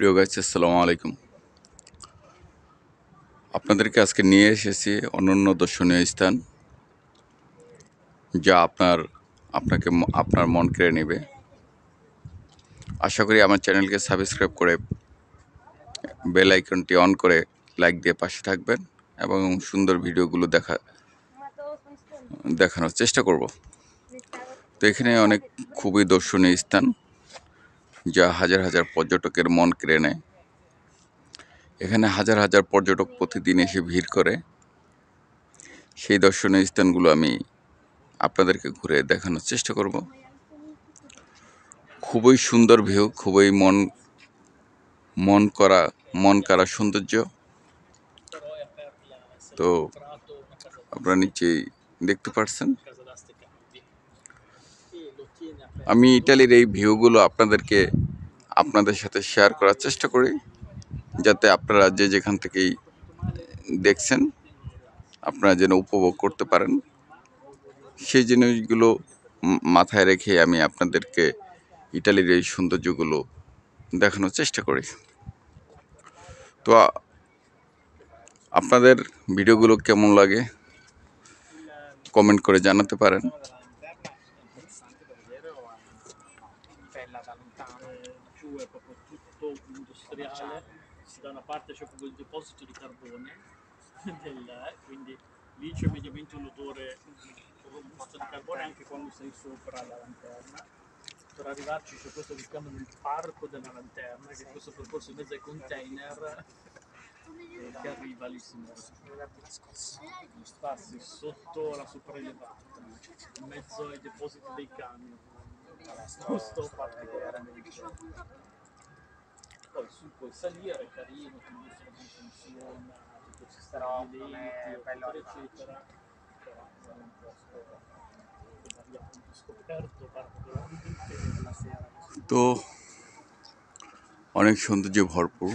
প্রিয় গাইস, আসসালামু আলাইকুম। আপনাদেরকে আজকে নিয়ে এসেছি অনন্য দর্শনীয় স্থান, যা আপনার মন কেড়ে নেবে। আশা করি আমার চ্যানেলকে সাবস্ক্রাইব করে বেল আইকনটি অন করে লাইক দিয়ে পাশে থাকবেন এবং সুন্দর ভিডিওগুলো দেখানোর চেষ্টা করব। তো এখানে অনেক খুবই দর্শনীয় স্থান, যা হাজার হাজার পর্যটকের মন কেড়ে নেয়। এখানে হাজার হাজার পর্যটক প্রতিদিন এসে ভিড় করে। সেই দর্শনীয় স্থানগুলো আমি আপনাদেরকে ঘুরে দেখানোর চেষ্টা করব। খুবই সুন্দর ভিউ, খুবই মন কাড়া সৌন্দর্য। তো আপনারা নিচেই দেখতে পাচ্ছেন। আমি ইটালির এই ভিউগুলো আপনাদের সাথে শেয়ার করার চেষ্টা করি, যাতে আপনারা যেখান থেকেই দেখছেন আপনারা যেন উপভোগ করতে পারেন। সেই জিনিসগুলো মাথায় রেখে আমি আপনাদেরকে ইটালির এই সৌন্দর্যগুলো দেখানোর চেষ্টা করি। তো আপনাদের ভিডিওগুলো কেমন লাগে কমেন্ট করে জানাতে পারেন। Giù è proprio tutto industriale, da una parte c'è proprio il deposito di carbone, quindi lì c'è mediamente un odore proprio di carbone anche quando sei sopra la lanterna. Per arrivarci c'è questo che chiamano il parco della lanterna, che è questo percorso in mezzo ai container che arriva lì, si muove. Passi sotto la sopraelevata, in mezzo ai depositi dei camion. Posto particolarmente. Poi su puoi salire, carino, ti mostrano come funziona, tutto il sistema di lenti, eccetera. Però è un posto che abbiamo scoperto particolarmente la sera. তো অনেক সৌন্দর্য ভরপুর,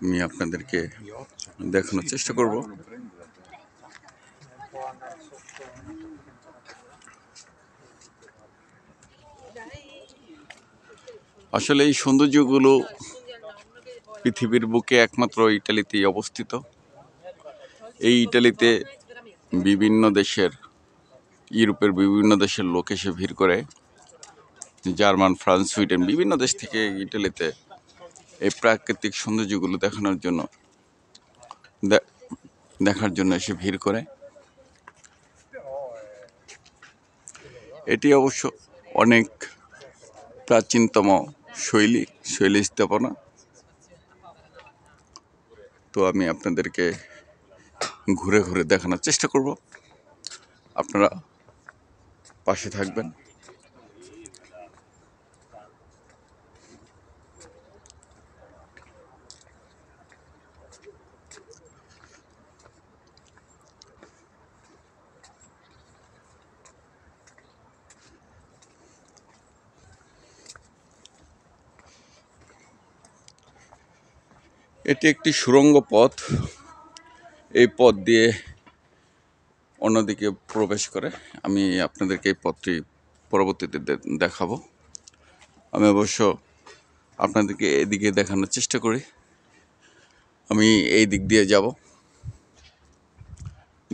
আমি আপনাদেরকে দেখানোর চেষ্টা করব। আসলে এই সৌন্দর্যগুলো পৃথিবীর বুকে একমাত্র ইটালিতেই অবস্থিত। এই ইটালিতে ইউরোপের বিভিন্ন দেশের লোক এসে ভিড় করে। জার্মান, ফ্রান্স, সুইডেন, বিভিন্ন দেশ থেকে ইটালিতে এই প্রাকৃতিক সৌন্দর্যগুলো দেখার জন্য এসে ভিড় করে। এটি অবশ্য অনেক প্রাচীনতম শৈলী স্থাপনা। তো আমি আপনাদেরকে ঘুরে ঘুরে দেখানোর চেষ্টা করব, আপনারা পাশে থাকবেন। এটি একটি সুড়ঙ্গ পথ। এই পথ দিয়ে অন্যদিকে প্রবেশ করে। আমি আপনাদেরকে এই পথটি পরবর্তীতে দেখাবো। আমি অবশ্য আপনাদেরকে এদিকে দেখানোর চেষ্টা করি। আমি এই দিক দিয়ে যাব,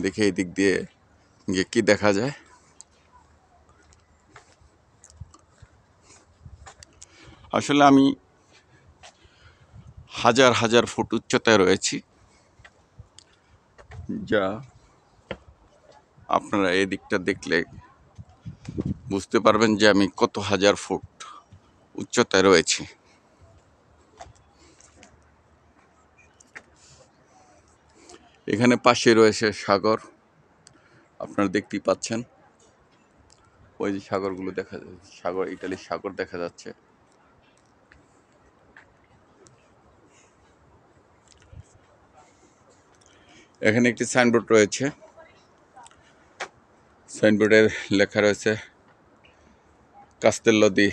দেখে এই দিক দিয়ে গিয়ে কি দেখা যায়। আসলে আমি হাজার হাজার ফুট উচ্চতায় রয়েছি, যা আপনারা এই দিকটা দেখলে বুঝতে পারবেন যে আমি কত হাজার ফুট উচ্চতায় রয়েছি। এখানে পাশে রয়েছে সাগর, আপনারা দেখতেই পাচ্ছেন। ওই যে সাগরগুলো দেখা যাচ্ছে, ইটালির সাগর দেখা যাচ্ছে। এখানে একটি সাইনবোর্ড রয়েছে, সাইনবোর্ডের লেখা রয়েছে কাস্তেল্লো দি